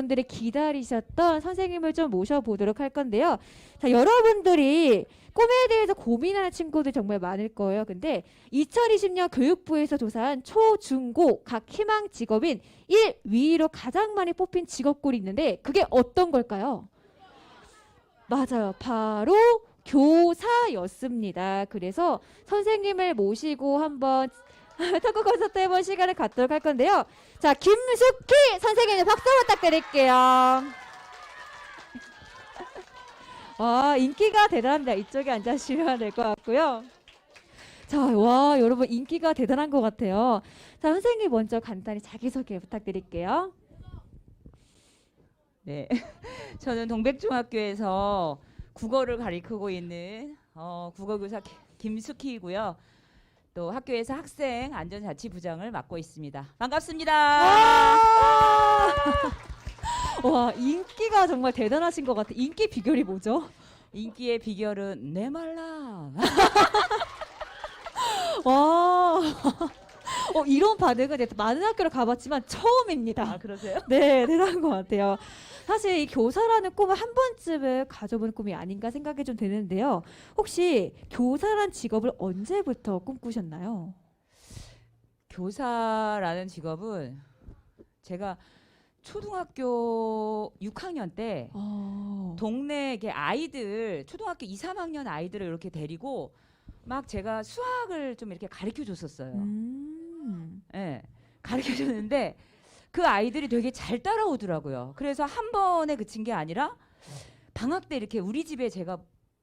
분들이 기다리셨던 선생님을 좀 모셔보도록 할 건데요. 자, 여러분들이 꿈에 대해서 고민하는 친구들 정말 많을 거예요. 근데 2020년 교육부에서 조사한 초, 중, 고 각 희망 직업인 1위로 가장 많이 뽑힌 직업군이 있는데 그게 어떤 걸까요? 맞아요. 바로 교사였습니다. 그래서 선생님을 모시고 한번 토크 콘서트 해볼 시간을 갖도록 할 건데요. 자, 김숙희 선생님 박수 부탁드릴게요. 와, 인기가 대단합니다. 이쪽에 앉아주시면 될 것 같고요. 자, 와, 여러분 인기가 대단한 것 같아요. 자, 선생님 먼저 간단히 자기소개 부탁드릴게요. 네, 저는 동백중학교에서 국어를 가르치고 있는 국어교사 김숙희이고요. 또 학교에서 학생 안전자치부장을 맡고 있습니다. 반갑습니다. 와, 인기가 정말 대단하신 것 같아요. 인기 비결이 뭐죠? 인기의 비결은 내 말라. 와, 이런 반응은 이제 많은 학교를 가봤지만 처음입니다. 아, 그러세요? 네, 대단한 것 같아요. 사실 이 교사라는 꿈을 한 번쯤은 가져본 꿈이 아닌가 생각이 좀 되는데요. 혹시 교사란 직업을 언제부터 꿈꾸셨나요? 교사라는 직업은 제가 초등학교 6학년 때 동네 이렇게 아이들 초등학교 2, 3학년 아이들을 이렇게 데리고 막 제가 수학을 좀 이렇게 가르쳐 줬었어요. 예, 가르쳐 줬는데 그 아이들이 되게 잘 따라오더라고요. 그래서 한 번에 그친 게 아니라 방학 때 이렇게 우리 집에 제가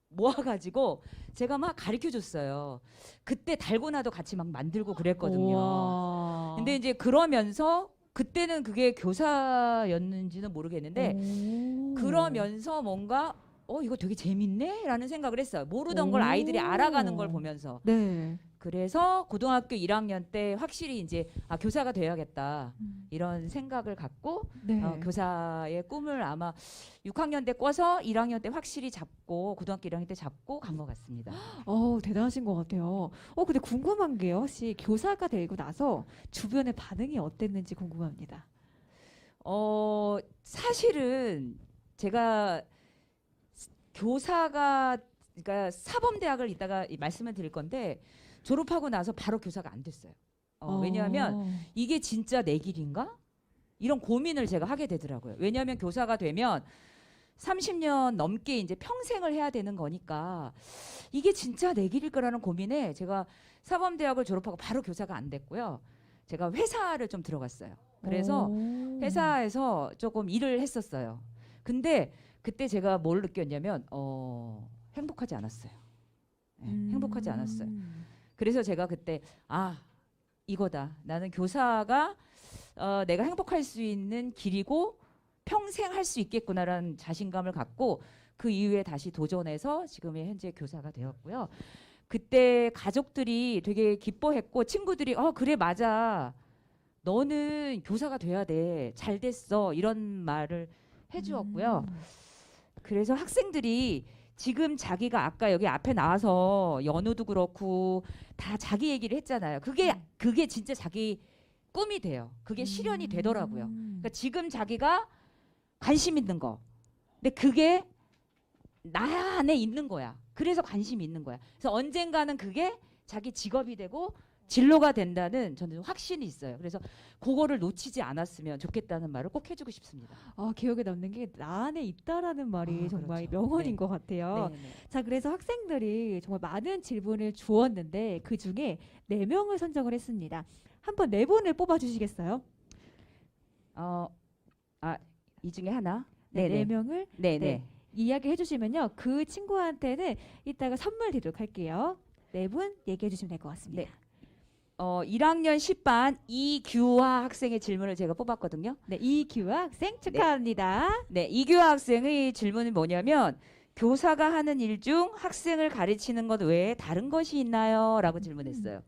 모아가지고 제가 막 가르쳐 줬어요. 그때 달고나도 같이 막 만들고 그랬거든요. 우와. 근데 이제 그러면서 그때는 그게 교사였는지는 모르겠는데 그러면서 뭔가 이거 되게 재밌네? 라는 생각을 했어요. 모르던 걸 아이들이 알아가는 걸 보면서. 네. 그래서 고등학교 1학년 때 확실히 이제 교사가 돼야겠다 이런 생각을 갖고 네. 교사의 꿈을 아마 6학년 때 꿔서 1학년 때 확실히 잡고 고등학교 1학년 때 잡고 간 것 같습니다. 대단하신 것 같아요. 근데 궁금한 게요. 혹시 교사가 되고 나서 주변의 반응이 어땠는지 궁금합니다. 사실은 제가 교사가 그러니까 사범대학을 이따가 말씀을 드릴 건데 졸업하고 나서 바로 교사가 안 됐어요. 왜냐하면 이게 진짜 내 길인가? 이런 고민을 제가 하게 되더라고요. 왜냐하면 교사가 되면 30년 넘게 이제 평생을 해야 되는 거니까 이게 진짜 내 길일 거라는 고민에 제가 사범대학을 졸업하고 바로 교사가 안 됐고요. 제가 회사를 좀 들어갔어요. 그래서 회사에서 조금 일을 했었어요. 근데 그때 제가 뭘 느꼈냐면 행복하지 않았어요. 네, 행복하지 않았어요. 그래서 제가 그때 이거다. 나는 교사가 내가 행복할 수 있는 길이고 평생 할 수 있겠구나라는 자신감을 갖고 그 이후에 다시 도전해서 지금의 현재 교사가 되었고요. 그때 가족들이 되게 기뻐했고 친구들이 그래 맞아. 너는 교사가 돼야 돼. 잘 됐어. 이런 말을 해주었고요. 그래서 학생들이 지금 자기가 아까 여기 앞에 나와서 연우도 그렇고 다 자기 얘기를 했잖아요. 그게 진짜 자기 꿈이 돼요. 그게 실현이 되더라고요. 그러니까 지금 자기가 관심 있는 거. 근데 그게 나 안에 있는 거야. 그래서 관심이 있는 거야. 그래서 언젠가는 그게 자기 직업이 되고 진로가 된다는 저는 확신이 있어요. 그래서 그거를 놓치지 않았으면 좋겠다는 말을 꼭 해주고 싶습니다. 기억에 남는 게 나 안에 있다라는 말이 정말 그렇죠. 명언인 네. 것 같아요. 네. 자, 그래서 학생들이 정말 많은 질문을 주었는데 그 중에 4명을 선정을 했습니다. 한번 4분을 뽑아주시겠어요? 이 중에 하나? 네, 네네. 4명을 네네. 이야기해 주시면요. 그 친구한테는 이따가 선물 드리도록 할게요. 4분 얘기해 주시면 될 것 같습니다. 네. 1학년 10반 이규화 학생의 질문을 제가 뽑았거든요. 네, 이규화 학생 축하합니다. 네, 이규화 학생의 질문은 뭐냐면 교사가 하는 일 중 학생을 가르치는 것 외에 다른 것이 있나요? 라고 질문했어요.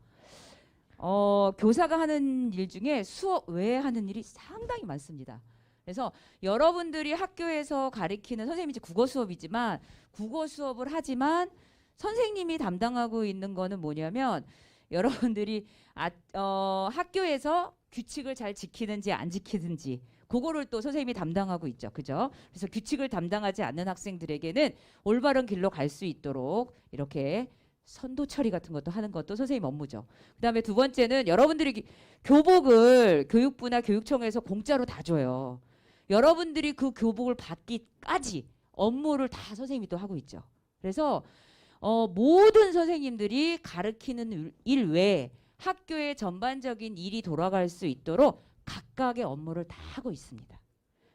교사가 하는 일 중에 수업 외에 하는 일이 상당히 많습니다. 그래서 여러분들이 학교에서 가르치는 선생님이 이제 국어 수업이지만 국어 수업을 하지만 선생님이 담당하고 있는 거는 뭐냐면 여러분들이 학교에서 규칙을 잘 지키는지 안 지키는지 그거를 또 선생님이 담당하고 있죠. 그죠? 그래서 규칙을 담당하지 않는 학생들에게는 올바른 길로 갈 수 있도록 이렇게 선도 처리 같은 것도 하는 것도 선생님 업무죠. 그다음에 두 번째는 여러분들이 교복을 교육부나 교육청에서 공짜로 다 줘요. 여러분들이 그 교복을 받기까지 업무를 다 선생님이 또 하고 있죠. 그래서 모든 선생님들이 가르치는 일 외에 학교의 전반적인 일이 돌아갈 수 있도록 각각의 업무를 다 하고 있습니다.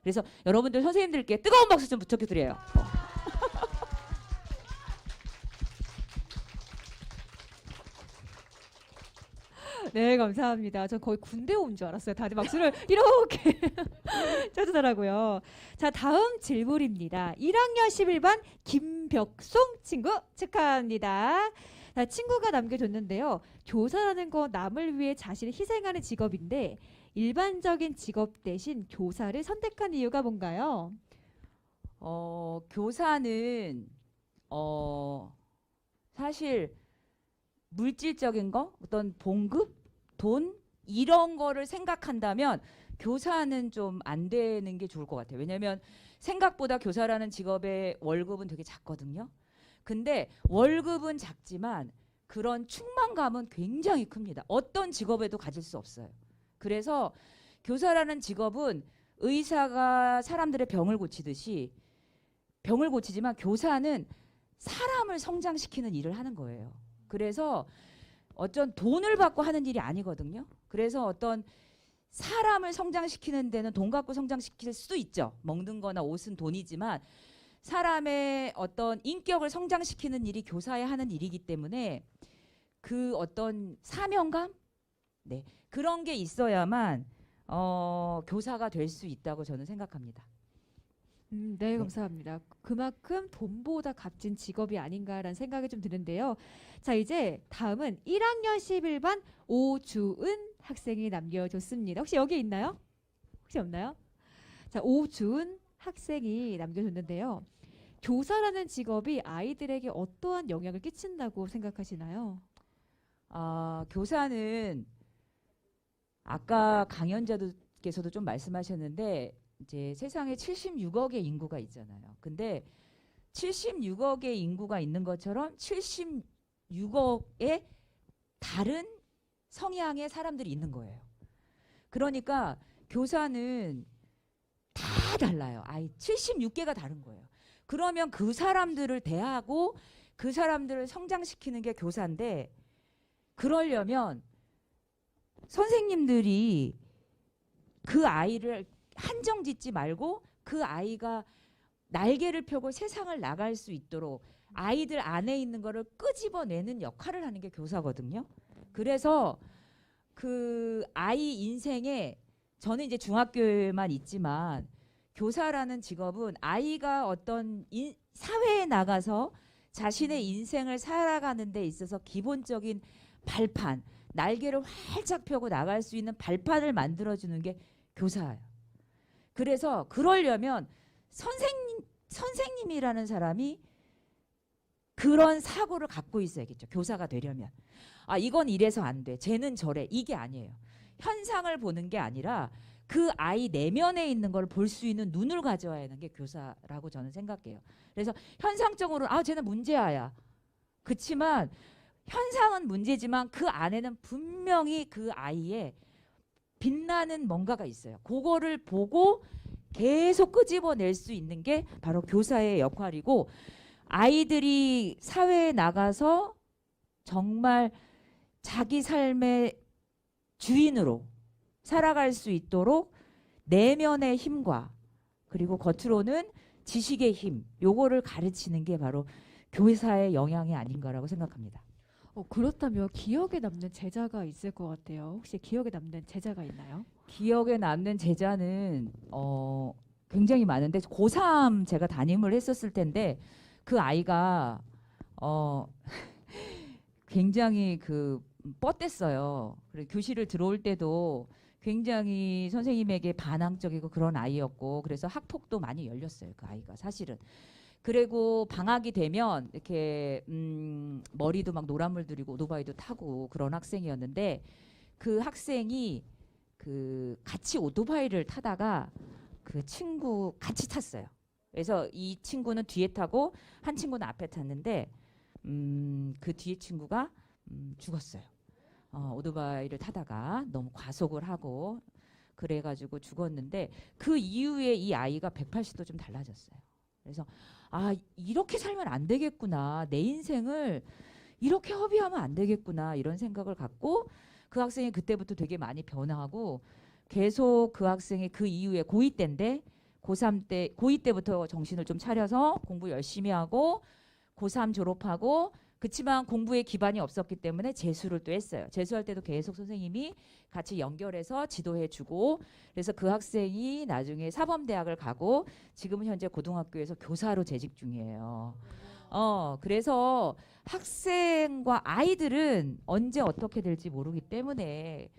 그래서 여러분들 선생님들께 뜨거운 박수 좀 부탁드려요. 네, 감사합니다. 전 거의 군대 온 줄 알았어요. 다들 박수를 이렇게 쳐주더라고요. 자, 다음 질문입니다. 1학년 11반 김벽송 친구 축하합니다. 자, 친구가 남겨줬는데요. 교사라는 건 남을 위해 자신을 희생하는 직업인데 일반적인 직업 대신 교사를 선택한 이유가 뭔가요? 교사는 사실 물질적인 거, 어떤 봉급, 돈 이런 거를 생각한다면 교사는 좀 안 되는 게 좋을 것 같아요. 왜냐하면 생각보다 교사라는 직업의 월급은 되게 작거든요. 근데 월급은 작지만 그런 충만감은 굉장히 큽니다. 어떤 직업에도 가질 수 없어요. 그래서 교사라는 직업은 의사가 사람들의 병을 고치듯이 병을 고치지만 교사는 사람을 성장시키는 일을 하는 거예요. 그래서 어떤 돈을 받고 하는 일이 아니거든요. 그래서 어떤 사람을 성장시키는 데는 돈 갖고 성장시킬 수도 있죠. 먹는 거나 옷은 돈이지만 사람의 어떤 인격을 성장시키는 일이 교사의 하는 일이기 때문에 그 어떤 사명감? 네. 그런 게 있어야만 교사가 될 수 있다고 저는 생각합니다. 네, 감사합니다. 그만큼 돈보다 값진 직업이 아닌가라는 생각이 좀 드는데요. 자, 이제 다음은 1학년 11반 오주은 학생이 남겨줬습니다. 혹시 여기 있나요? 혹시 없나요? 자, 오주은 학생이 남겨줬는데요. 교사라는 직업이 아이들에게 어떠한 영향을 끼친다고 생각하시나요? 교사는 아까 강연자께서도 좀 말씀하셨는데 이제 세상에 76억의 인구가 있잖아요. 근데 76억의 인구가 있는 것처럼 76억의 다른 성향의 사람들이 있는 거예요. 그러니까 교사는 다 달라요. 76개가 다른 거예요. 그러면 그 사람들을 대하고 그 사람들을 성장시키는 게 교사인데 그러려면 선생님들이 그 아이를 한정 짓지 말고 그 아이가 날개를 펴고 세상을 나갈 수 있도록 아이들 안에 있는 거를 끄집어내는 역할을 하는 게 교사거든요. 그래서 그 아이 인생에 저는 이제 중학교에만 있지만 교사라는 직업은 아이가 어떤 사회에 나가서 자신의 인생을 살아가는 데 있어서 기본적인 발판, 날개를 활짝 펴고 나갈 수 있는 발판을 만들어주는 게 교사예요. 그래서 그러려면 선생님이라는 사람이 그런 사고를 갖고 있어야겠죠. 교사가 되려면. 이건 이래서 안 돼. 쟤는 저래. 이게 아니에요. 현상을 보는 게 아니라 그 아이 내면에 있는 걸 볼 수 있는 눈을 가져와야 하는 게 교사라고 저는 생각해요. 그래서 현상적으로 쟤는 문제아야. 그렇지만 현상은 문제지만 그 안에는 분명히 그 아이의 빛나는 뭔가가 있어요. 그거를 보고 계속 끄집어낼 수 있는 게 바로 교사의 역할이고 아이들이 사회에 나가서 정말 자기 삶의 주인으로 살아갈 수 있도록 내면의 힘과 그리고 겉으로는 지식의 힘 요거를 가르치는 게 바로 교사의 영향이 아닌가라고 생각합니다. 그렇다면 기억에 남는 제자가 있을 것 같아요. 혹시 기억에 남는 제자가 있나요? 기억에 남는 제자는 굉장히 많은데 고3 제가 담임을 했었을 텐데 그 아이가 굉장히 뻗댔어요. 그리고 교실을 들어올 때도 굉장히 선생님에게 반항적이고 그런 아이였고 그래서 학폭도 많이 열렸어요. 그 아이가 사실은. 그리고 방학이 되면 이렇게 머리도 막 노란물 들이고 오토바이도 타고 그런 학생이었는데 그 학생이 그 같이 오토바이를 타다가 그 친구 같이 탔어요. 그래서 이 친구는 뒤에 타고 한 친구는 앞에 탔는데 그 뒤에 친구가 죽었어요. 오토바이를 타다가 너무 과속을 하고 그래가지고 죽었는데 그 이후에 이 아이가 180도 좀 달라졌어요. 그래서 이렇게 살면 안 되겠구나. 내 인생을 이렇게 허비하면 안 되겠구나. 이런 생각을 갖고 그 학생이 그때부터 되게 많이 변하고 계속 그 학생이 그 이후에 고2 때인데 고3 때 고2 때부터 정신을 좀 차려서 공부 열심히 하고 고3 졸업하고 그치만 공부에 기반이 없었기 때문에 재수를 또 했어요. 재수할 때도 계속 선생님이 같이 연결해서 지도해주고 그래서 그 학생이 나중에 사범대학을 가고 지금은 현재 고등학교에서 교사로 재직 중이에요. 그래서 학생과 아이들은 언제 어떻게 될지 모르기 때문에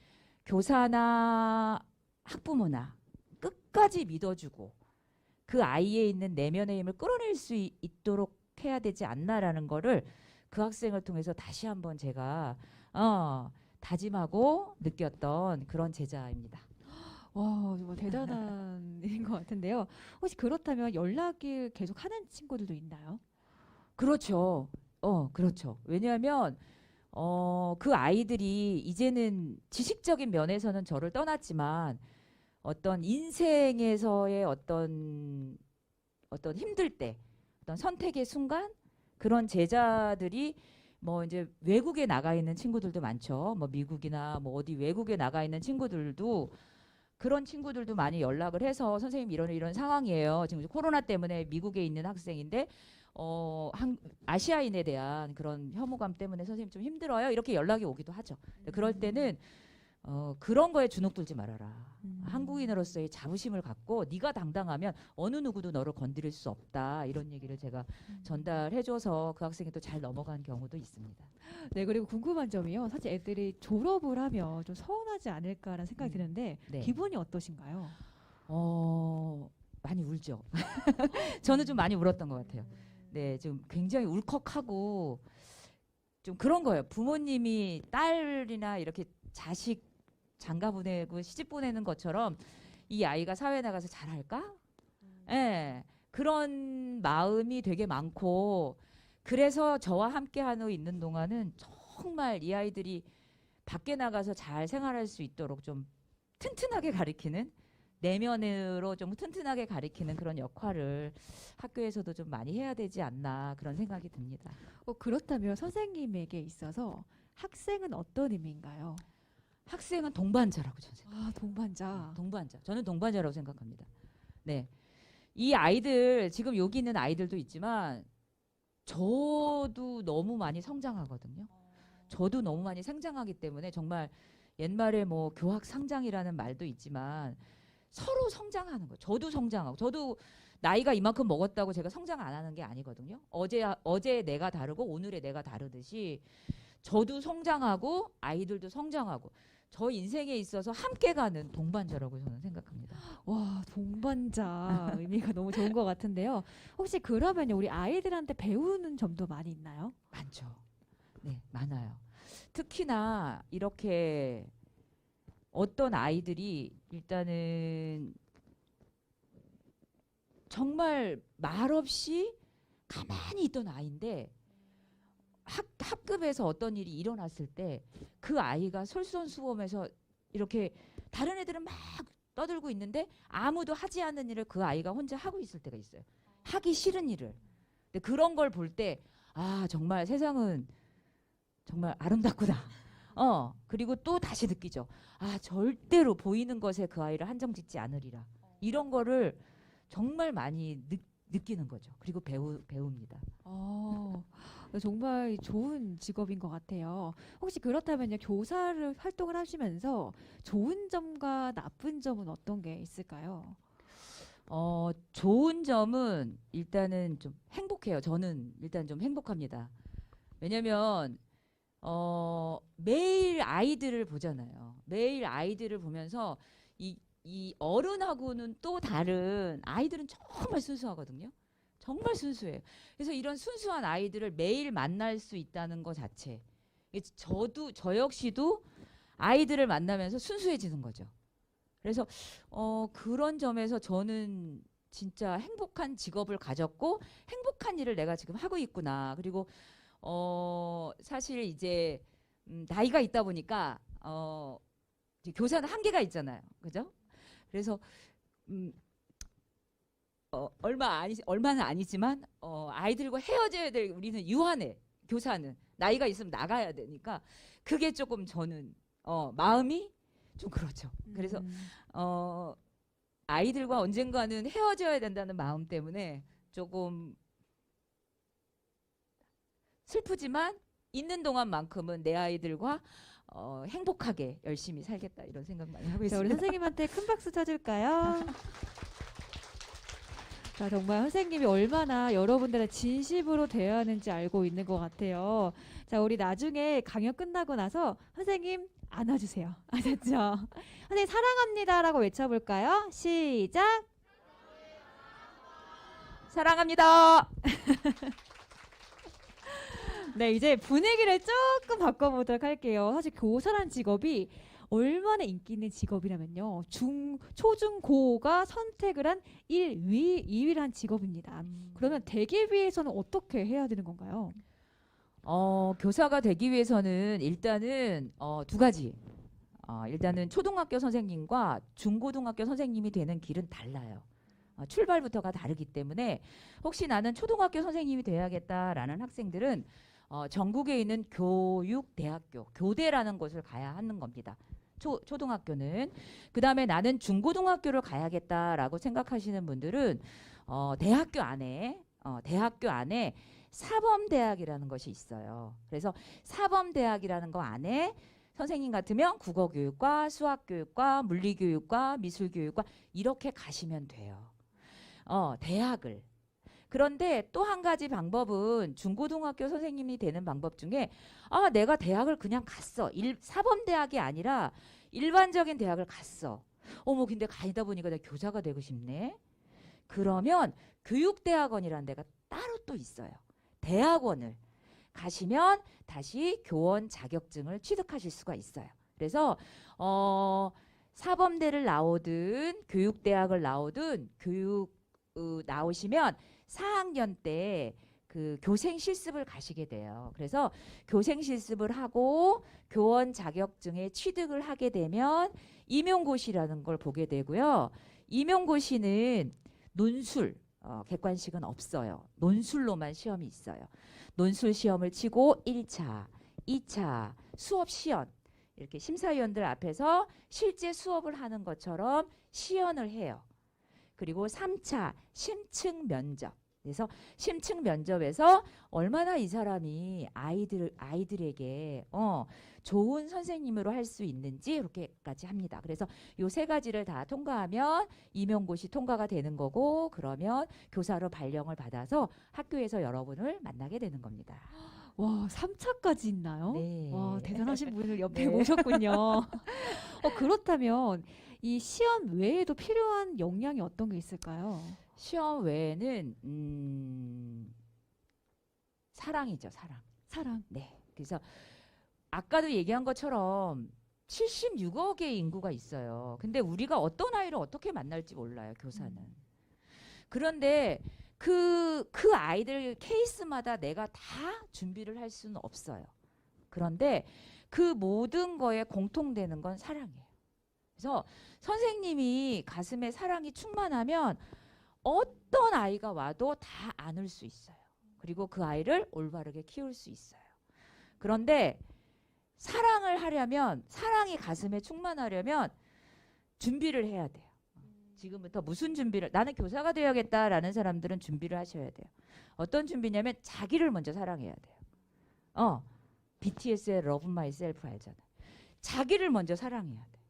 교사나 학부모나 끝까지 믿어주고 그 아이에 있는 내면의 힘을 끌어낼 수 있도록 해야 되지 않나라는 거를 그 학생을 통해서 다시 한번 제가 다짐하고 느꼈던 그런 제자입니다. 와, 정말 대단한 일인 것 같은데요. 혹시 그렇다면 연락을 계속 하는 친구들도 있나요? 그렇죠. 그렇죠. 왜냐하면 그 아이들이 이제는 지식적인 면에서는 저를 떠났지만 어떤 인생에서의 어떤 힘들 때 어떤 선택의 순간 그런 제자들이 뭐 이제 외국에 나가 있는 친구들도 많죠. 뭐 미국이나 뭐 어디 외국에 나가 있는 친구들도 그런 친구들도 많이 연락을 해서 선생님 이런 상황이에요. 지금 코로나 때문에 미국에 있는 학생인데 아시아인에 대한 그런 혐오감 때문에 선생님 좀 힘들어요. 이렇게 연락이 오기도 하죠. 그럴 때는 그런 거에 주눅 들지 말아라. 한국인으로서의 자부심을 갖고 네가 당당하면 어느 누구도 너를 건드릴 수 없다. 이런 얘기를 제가 전달해줘서 그 학생이 또 잘 넘어간 경우도 있습니다. 네, 그리고 궁금한 점이요. 사실 애들이 졸업을 하면 좀 서운하지 않을까라는 생각이 드는데 네. 기분이 어떠신가요? 많이 울죠. 저는 좀 많이 울었던 것 같아요. 네, 지금 굉장히 울컥하고 좀 그런 거예요. 부모님이 딸이나 이렇게 자식 장가 보내고 시집 보내는 것처럼 이 아이가 사회에 나가서 잘할까? 예, 그런 마음이 되게 많고 그래서 저와 함께 하고 있는 동안은 정말 이 아이들이 밖에 나가서 잘 생활할 수 있도록 좀 튼튼하게 가르치는 내면으로 좀 튼튼하게 가르치는 그런 역할을 학교에서도 좀 많이 해야 되지 않나 그런 생각이 듭니다. 그렇다면 선생님에게 있어서 학생은 어떤 의미인가요? 학생은 동반자라고 저는 생각합니다. 동반자. 동반자. 저는 동반자라고 생각합니다. 네. 이 아이들 지금 여기 있는 아이들도 있지만 저도 너무 많이 성장하거든요. 저도 너무 많이 성장하기 때문에 정말 옛말에 뭐 교학 상장이라는 말도 있지만 서로 성장하는 거예요. 저도 성장하고 저도 나이가 이만큼 먹었다고 제가 성장 안 하는 게 아니거든요. 어제 내가 다르고 오늘의 내가 다르듯이 저도 성장하고 아이들도 성장하고 저 인생에 있어서 함께 가는 동반자라고 저는 생각합니다. 와, 동반자 의미가 너무 좋은 것 같은데요. 혹시 그러면 우리 아이들한테 배우는 점도 많이 있나요? 많죠. 네, 많아요. 특히나 이렇게 어떤 아이들이 일단은 정말 말없이 가만히 있던 아이인데 학급에서 어떤 일이 일어났을 때 그 아이가 솔선수범해서 이렇게 다른 애들은 막 떠들고 있는데 아무도 하지 않는 일을 그 아이가 혼자 하고 있을 때가 있어요. 하기 싫은 일을. 근데 그런 걸 볼 때 정말 세상은 정말 아름답구나. 그리고 또 다시 느끼죠. 절대로 보이는 것에 그 아이를 한정짓지 않으리라. 이런 거를 정말 많이 느끼는 거죠. 그리고 배웁니다. 정말 좋은 직업인 것 같아요. 혹시 그렇다면 교사를 활동을 하시면서 좋은 점과 나쁜 점은 어떤 게 있을까요? 좋은 점은 일단은 좀 행복해요. 저는 일단 좀 행복합니다. 왜냐면 매일 아이들을 보잖아요. 매일 아이들을 보면서 이 어른하고는 또 다른 아이들은 정말 순수하거든요. 정말 순수해요. 그래서 이런 순수한 아이들을 매일 만날 수 있다는 것 자체. 저 역시도 아이들을 만나면서 순수해지는 거죠. 그래서 그런 점에서 저는 진짜 행복한 직업을 가졌고 행복한 일을 내가 지금 하고 있구나. 그리고 사실 이제 나이가 있다 보니까 이제 교사는 한계가 있잖아요. 그죠? 그래서 얼마는 아니지만 아이들과 헤어져야 될 우리는 유한해. 교사는 나이가 있으면 나가야 되니까 그게 조금 저는 마음이 좀 그렇죠. 그래서 아이들과 언젠가는 헤어져야 된다는 마음 때문에 조금 슬프지만 있는 동안만큼은 내 아이들과 행복하게 열심히 살겠다 이런 생각 많이 하고 자, 우리 있습니다. 선생님한테 큰 박수 쳐줄까요? 자, 정말 선생님이 얼마나 여러분들의 진심으로 대하는지 알고 있는 것 같아요. 자, 우리 나중에 강연 끝나고 나서 선생님 안아주세요. 아셨죠? 선생님 사랑합니다라고 외쳐볼까요? 시작! 사랑합니다. 네, 이제 분위기를 조금 바꿔보도록 할게요. 사실 교사란 직업이 얼마나 인기 있는 직업이라면요. 초중고가 선택을 한 1위, 2위를 한 직업입니다. 그러면 되기 위해서는 어떻게 해야 되는 건가요? 교사가 되기 위해서는 일단은 두 가지. 일단은 초등학교 선생님과 중고등학교 선생님이 되는 길은 달라요. 출발부터가 다르기 때문에 혹시 나는 초등학교 선생님이 돼야겠다라는 학생들은 전국에 있는 교육대학교, 교대라는 곳을 가야 하는 겁니다. 초등학교는. 그 다음에 나는 중고등학교를 가야겠다라고 생각하시는 분들은 대학교 안에 사범대학이라는 것이 있어요. 그래서 사범대학이라는 거 안에 선생님 같으면 국어교육과 수학교육과 물리교육과 미술교육과 이렇게 가시면 돼요. 대학을. 그런데 또 한 가지 방법은 중고등학교 선생님이 되는 방법 중에 내가 대학을 그냥 갔어. 사범대학이 아니라 일반적인 대학을 갔어. 근데 가다 보니까 내가 교사가 되고 싶네. 그러면 교육대학원이라는 데가 따로 또 있어요. 대학원을 가시면 다시 교원 자격증을 취득하실 수가 있어요. 그래서 사범대를 나오든 교육대학을 나오든 나오시면 4학년 때 그 교생 실습을 가시게 돼요. 그래서 교생 실습을 하고 교원 자격증에 취득을 하게 되면 임용고시라는 걸 보게 되고요. 임용고시는 논술, 객관식은 없어요. 논술로만 시험이 있어요. 논술 시험을 치고 1차, 2차 수업 시연 이렇게 심사위원들 앞에서 실제 수업을 하는 것처럼 시연을 해요. 그리고 3차 심층 면접. 그래서 심층 면접에서 얼마나 이 사람이 아이들에게 좋은 선생님으로 할 수 있는지 이렇게까지 합니다. 그래서 요 세 가지를 다 통과하면 임용고시 통과가 되는 거고 그러면 교사로 발령을 받아서 학교에서 여러분을 만나게 되는 겁니다. 와, 3차까지 있나요? 네. 와, 대단하신 분을 옆에 네. 모셨군요. 그렇다면 이 시험 외에도 필요한 역량이 어떤 게 있을까요? 시험 외에는 사랑이죠, 사랑. 사랑. 네. 그래서 아까도 얘기한 것처럼 76억의 인구가 있어요. 근데 우리가 어떤 아이를 어떻게 만날지 몰라요, 교사는. 그런데 그 아이들 케이스마다 내가 다 준비를 할 수는 없어요. 그런데 그 모든 거에 공통되는 건 사랑이에요. 그래서 선생님이 가슴에 사랑이 충만하면 어떤 아이가 와도 다 안을 수 있어요. 그리고 그 아이를 올바르게 키울 수 있어요. 그런데 사랑을 하려면, 사랑이 가슴에 충만하려면 준비를 해야 돼요. 지금부터 무슨 준비를, 나는 교사가 되어야겠다라는 사람들은 준비를 하셔야 돼요. 어떤 준비냐면 자기를 먼저 사랑해야 돼요. BTS의 Love Myself 알잖아요. 자기를 먼저 사랑해야 돼.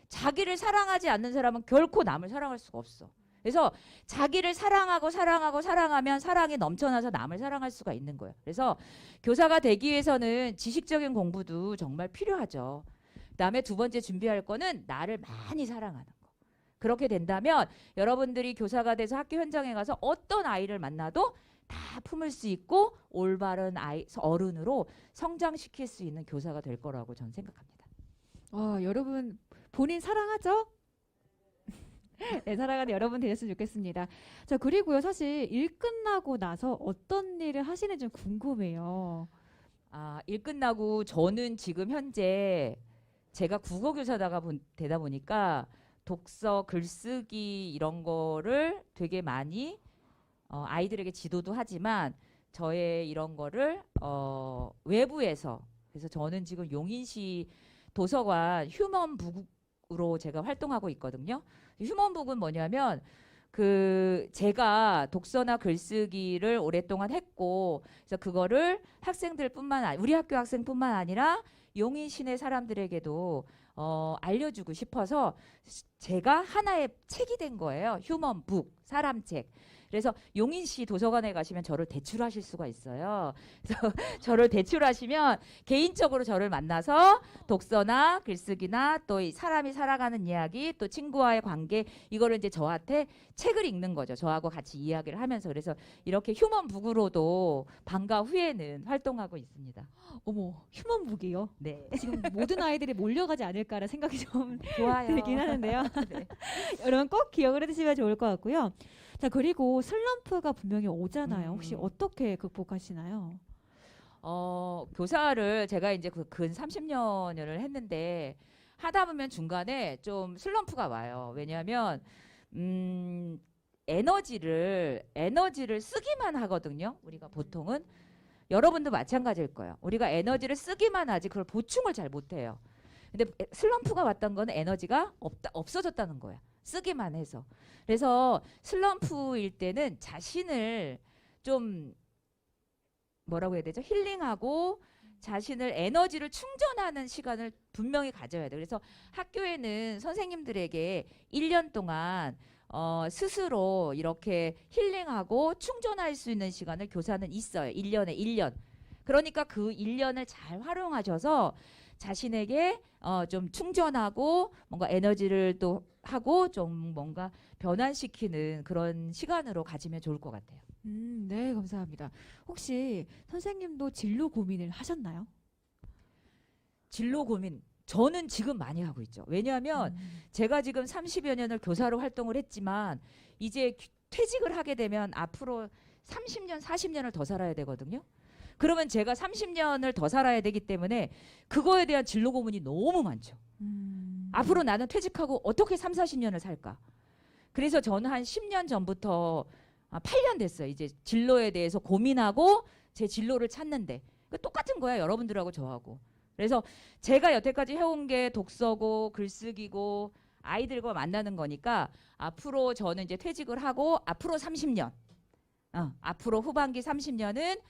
자기를 사랑하지 않는 사람은 결코 남을 사랑할 수가 없어. 그래서 자기를 사랑하면 사랑이 넘쳐나서 남을 사랑할 수가 있는 거예요. 그래서 교사가 되기 위해서는 지식적인 공부도 정말 필요하죠. 그다음에 두 번째 준비할 거는 나를 많이 사랑하는 거. 그렇게 된다면 여러분들이 교사가 돼서 학교 현장에 가서 어떤 아이를 만나도 다 품을 수 있고 올바른 어른으로 성장시킬 수 있는 교사가 될 거라고 저는 생각합니다. 여러분 본인 사랑하죠? 네, 사랑하는 여러분 되셨으면 좋겠습니다. 자, 그리고요, 사실 일 끝나고 나서 어떤 일을 하시는지 좀 궁금해요. 일 끝나고 저는 지금 현재 제가 국어교사다가 되다 보니까 독서, 글쓰기 이런 거를 되게 많이 아이들에게 지도도 하지만 저의 이런 거를 외부에서 그래서 저는 지금 용인시 도서관 휴먼북으로 제가 활동하고 있거든요. 휴먼북은 뭐냐면 그 제가 독서나 글쓰기를 오랫동안 했고 그래서 그거를 우리 학교 학생뿐만 아니라 용인 시내 사람들에게도 알려주고 싶어서 제가 하나의 책이 된 거예요. 휴먼북, 사람책. 그래서 용인시 도서관에 가시면 저를 대출하실 수가 있어요. 그래서 저를 대출하시면 개인적으로 저를 만나서 독서나 글쓰기나 또 이 사람이 살아가는 이야기 또 친구와의 관계 이거를 이제 저한테 책을 읽는 거죠. 저하고 같이 이야기를 하면서 그래서 이렇게 휴먼북으로도 방과 후에는 활동하고 있습니다. 어머, 휴먼북이요? 네. 지금 모든 아이들이 몰려가지 않을까라는 생각이 좀 좋아요. 들긴 하는데요. 네. 여러분 꼭 기억을 해두시면 좋을 것 같고요. 자, 그리고 슬럼프가 분명히 오잖아요. 혹시 어떻게 극복하시나요? 교사를 제가 이제 근 30년을 했는데 하다 보면 중간에 좀 슬럼프가 와요. 왜냐하면 에너지를 쓰기만 하거든요. 우리가 보통은 여러분도 마찬가지일 거예요. 우리가 에너지를 쓰기만 하지 그걸 보충을 잘 못해요. 근데 슬럼프가 왔던 거는 에너지가 없어졌다는 거야. 쓰기만 해서. 그래서 슬럼프일 때는 자신을 좀 뭐라고 해야 되죠? 힐링하고 자신을 에너지를 충전하는 시간을 분명히 가져야 돼요. 그래서 학교에는 선생님들에게 1년 동안 스스로 이렇게 힐링하고 충전할 수 있는 시간을 교사는 있어요. 1년에 1년. 그러니까 그 1년을 잘 활용하셔서 자신에게 좀 충전하고 뭔가 에너지를 또 하고 좀 뭔가 변환시키는 그런 시간으로 가지면 좋을 것 같아요. 네, 감사합니다. 혹시 선생님도 진로 고민을 하셨나요? 진로 고민 저는 지금 많이 하고 있죠. 왜냐하면 제가 지금 30여 년을 교사로 활동을 했지만 이제 퇴직을 하게 되면 앞으로 30년, 40년을 더 살아야 되거든요. 그러면 제가 30년을 더 살아야 되기 때문에 그거에 대한 진로 고민이 너무 많죠. 앞으로 나는 퇴직하고 어떻게 3, 40년을 살까? 그래서 저는 한 10년 전부터 8년 됐어요. 이제 진로에 대해서 고민하고 제 진로를 찾는데 똑같은 거야. 여러분들하고 저하고. 그래서 제가 여태까지 해온 게 독서고 글쓰기고 아이들과 만나는 거니까 앞으로 저는 이제 퇴직을 하고 앞으로 30년 앞으로 후반기 30년은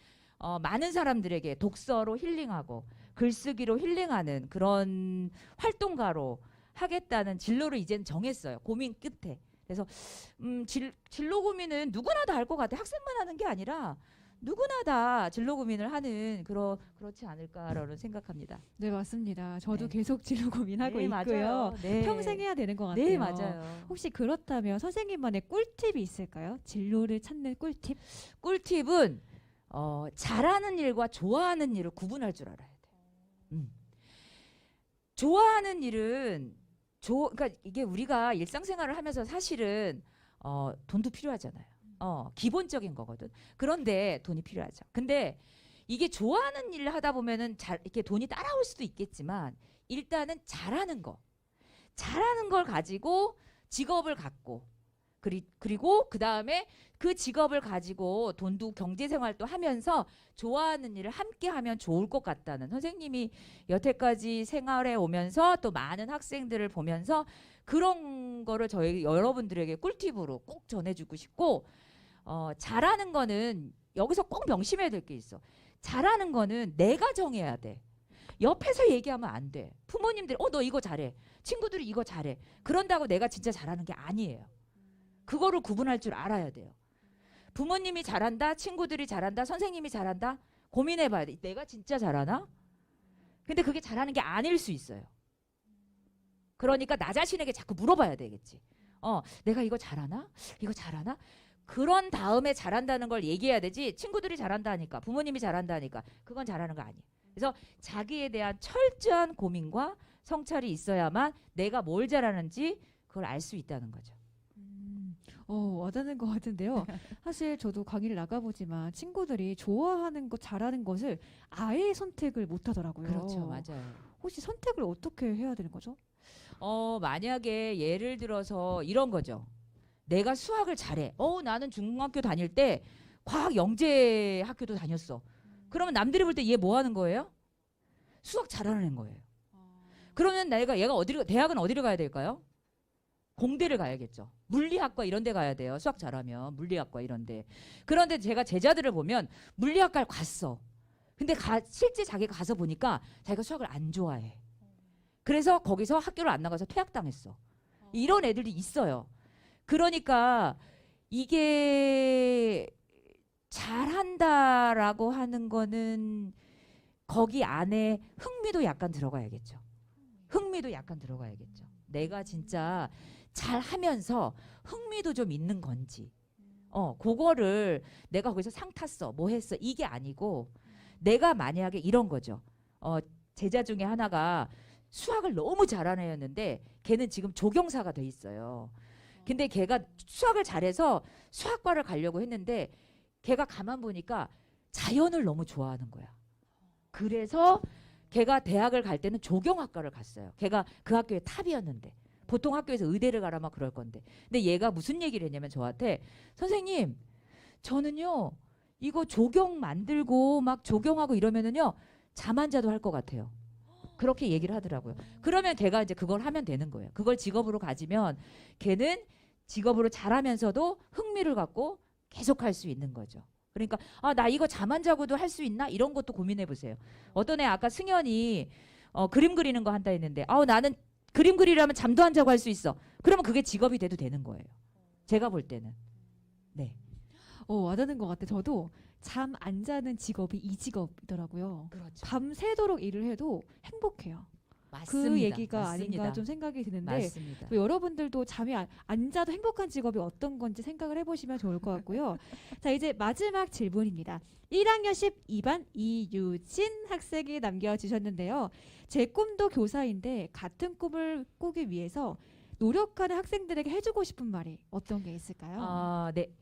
많은 사람들에게 독서로 힐링하고 글쓰기로 힐링하는 그런 활동가로 하겠다는 진로를 이젠 정했어요. 고민 끝에. 그래서 진로 고민은 누구나 다 할 것 같아요. 학생만 하는 게 아니라 누구나 다 진로 고민을 하는 그렇지 않을까라는 생각합니다. 네, 맞습니다. 저도 네. 계속 진로 고민하고 네, 있고요. 맞아요. 네. 평생 해야 되는 것 같아요. 네, 맞아요. 혹시 그렇다면 선생님만의 꿀팁이 있을까요? 진로를 찾는 꿀팁? 꿀팁은 잘하는 일과 좋아하는 일을 구분할 줄 알아야 돼. 좋아하는 일은 그러니까 이게 우리가 일상생활을 하면서 사실은 돈도 필요하잖아요. 기본적인 거거든. 그런데 돈이 필요하죠. 근데 이게 좋아하는 일을 하다 보면은 이렇게 돈이 따라올 수도 있겠지만 일단은 잘하는 걸 가지고 직업을 갖고 그리고 그 다음에 그 직업을 가지고 돈도 경제생활도 하면서 좋아하는 일을 함께 하면 좋을 것 같다는 선생님이 여태까지 생활해 오면서 또 많은 학생들을 보면서 그런 거를 여러분들에게 꿀팁으로 꼭 전해주고 싶고 잘하는 거는 여기서 꼭 명심해야 될 게 있어. 잘하는 거는 내가 정해야 돼. 옆에서 얘기하면 안 돼. 부모님들이 너 이거 잘해. 친구들이 이거 잘해. 그런다고 내가 진짜 잘하는 게 아니에요. 그거를 구분할 줄 알아야 돼요. 부모님이 잘한다, 친구들이 잘한다, 선생님이 잘한다. 고민해봐야 돼. 내가 진짜 잘하나? 근데 그게 잘하는 게 아닐 수 있어요. 그러니까 나 자신에게 자꾸 물어봐야 되겠지. 내가 이거 잘하나? 이거 잘하나? 그런 다음에 잘한다는 걸 얘기해야 되지. 친구들이 잘한다니까, 부모님이 잘한다니까 그건 잘하는 거 아니에요. 그래서 자기에 대한 철저한 고민과 성찰이 있어야만 내가 뭘 잘하는지 그걸 알 수 있다는 거죠. 와닿는 것 같은데요. 사실 저도 강의를 나가보지만 친구들이 좋아하는 것, 잘하는 것을 아예 선택을 못 하더라고요. 그렇죠, 맞아요. 혹시 선택을 어떻게 해야 되는 거죠? 만약에 예를 들어서 이런 거죠. 내가 수학을 잘해. 나는 중학교 다닐 때 과학 영재 학교도 다녔어. 그러면 남들이 볼 때 얘 뭐 하는 거예요? 수학 잘하는 거예요. 그러면 얘가 대학은 어디를 가야 될까요? 공대를 가야겠죠. 물리학과 이런 데 가야 돼요. 수학 잘하면 물리학과 이런 데. 그런데 제가 제자들을 보면 물리학과를 갔어. 근데 실제 자기가 가서 보니까 자기가 수학을 안 좋아해. 그래서 거기서 학교를 안 나가서 퇴학당했어. 이런 애들이 있어요. 그러니까 이게 잘한다라고 하는 거는 거기 안에 흥미도 약간 들어가야겠죠. 흥미도 약간 들어가야겠죠. 내가 진짜 잘하면서 흥미도 좀 있는 건지. 그거를 내가 거기서 상 탔어. 뭐 했어. 이게 아니고 내가 만약에 이런 거죠. 제자 중에 하나가 수학을 너무 잘하는 애였는데 걔는 지금 조경사가 돼 있어요. 근데 걔가 수학을 잘해서 수학과를 가려고 했는데 걔가 가만 보니까 자연을 너무 좋아하는 거야. 그래서 걔가 대학을 갈 때는 조경학과를 갔어요. 걔가 그 학교의 탑이었는데 보통 학교에서 의대를 가라 막 그럴 건데. 근데 얘가 무슨 얘기를 했냐면 저한테 선생님 저는요 이거 조경 만들고 막 조경하고 이러면은요 잠 안 자도 할 것 같아요. 그렇게 얘기를 하더라고요. 그러면 걔가 이제 그걸 하면 되는 거예요. 그걸 직업으로 가지면 걔는 직업으로 잘하면서도 흥미를 갖고 계속 할 수 있는 거죠. 그러니까 나 이거 잠 안 자고도 할 수 있나? 이런 것도 고민해 보세요. 어떤 애 아까 승현이 그림 그리는 거 한다 했는데 나는 그림 그리려면 잠도 안 자고 할 수 있어. 그러면 그게 직업이 돼도 되는 거예요. 제가 볼 때는. 네. 와닿는 것 같아요. 저도 잠 안 자는 직업이 이 직업이더라고요. 그렇죠. 밤새도록 일을 해도 행복해요. 맞습니다. 그 얘기가 맞습니다. 아닌가 좀 생각이 드는데 맞습니다. 또 여러분들도 잠이 안 자도 행복한 직업이 어떤 건지 생각을 해보시면 좋을 것 같고요. 자, 이제 마지막 질문입니다. 1학년 12반 이유진 학생이 남겨주셨는데요. 제 꿈도 교사인데 같은 꿈을 꾸기 위해서 노력하는 학생들에게 해주고 싶은 말이 어떤 게 있을까요? 네.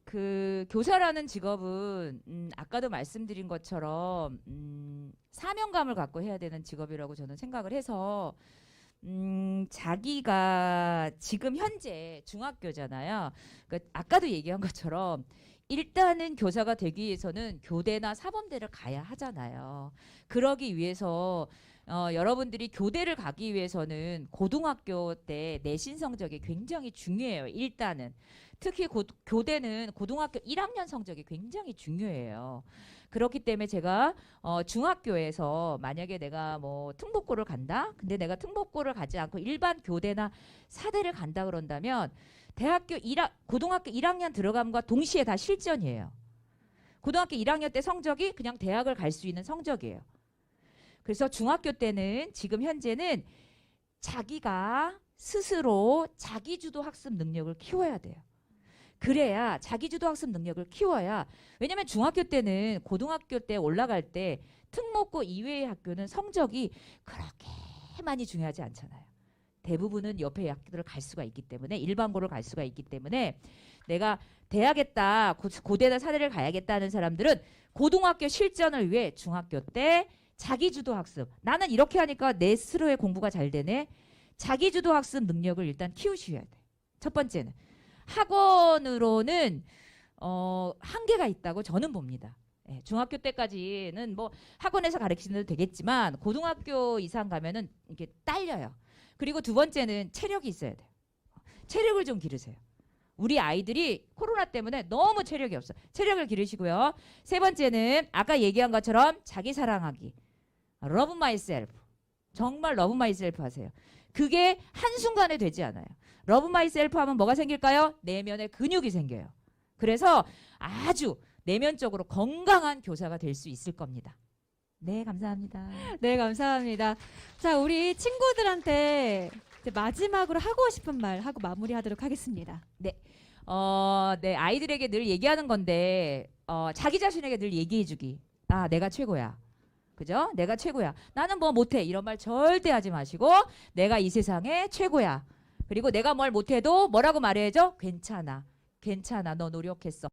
그 교사라는 직업은 아까도 말씀드린 것처럼 사명감을 갖고 해야 되는 직업이라고 저는 생각을 해서 자기가 지금 현재 중학교잖아요. 그러니까 아까도 얘기한 것처럼 일단은 교사가 되기 위해서는 교대나 사범대를 가야 하잖아요. 그러기 위해서 여러분들이 교대를 가기 위해서는 고등학교 때 내신 성적이 굉장히 중요해요. 일단은. 특히 교대는 고등학교 1학년 성적이 굉장히 중요해요. 그렇기 때문에 제가 중학교에서 만약에 내가 뭐 특목고를 간다? 근데 내가 특목고를 가지 않고 일반 교대나 사대를 간다 그런다면 고등학교 1학년 들어감과 동시에 다 실전이에요. 고등학교 1학년 때 성적이 그냥 대학을 갈 수 있는 성적이에요. 그래서 중학교 때는 지금 현재는 자기가 스스로 자기주도 학습 능력을 키워야 돼요. 그래야 자기주도 학습 능력을 키워야 왜냐면 중학교 때는 고등학교 때 올라갈 때 특목고 이외의 학교는 성적이 그렇게 많이 중요하지 않잖아요. 대부분은 옆에 학교를 갈 수가 있기 때문에 일반고를 갈 수가 있기 때문에 내가 대학에다 고대나 사대를 가야겠다는 사람들은 고등학교 실전을 위해 중학교 때 자기주도 학습 나는 이렇게 하니까 내 스스로의 공부가 잘 되네. 자기주도 학습 능력을 일단 키우셔야 돼. 첫 번째는 학원으로는 한계가 있다고 저는 봅니다. 중학교 때까지는 뭐 학원에서 가르치는 되겠지만 고등학교 이상 가면은 이게 딸려요. 그리고 두 번째는 체력이 있어야 돼요. 체력을 좀 기르세요. 우리 아이들이 코로나 때문에 너무 체력이 없어. 체력을 기르시고요. 세 번째는 아까 얘기한 것처럼 자기 사랑하기. Love myself. 정말 love myself 하세요. 그게 한순간에 되지 않아요. 러브 마이셀프 하면 뭐가 생길까요? 내면에 근육이 생겨요. 그래서 아주 내면적으로 건강한 교사가 될 수 있을 겁니다. 네, 감사합니다. 네, 감사합니다. 자, 우리 친구들한테 이제 마지막으로 하고 싶은 말 하고 마무리하도록 하겠습니다. 네, 아이들에게 늘 얘기하는 건데 자기 자신에게 늘 얘기해주기. 내가 최고야. 그죠? 내가 최고야. 나는 뭐 못해. 이런 말 절대 하지 마시고 내가 이 세상에 최고야. 그리고 내가 뭘 못해도 뭐라고 말해야죠? 괜찮아. 괜찮아, 너 노력했어.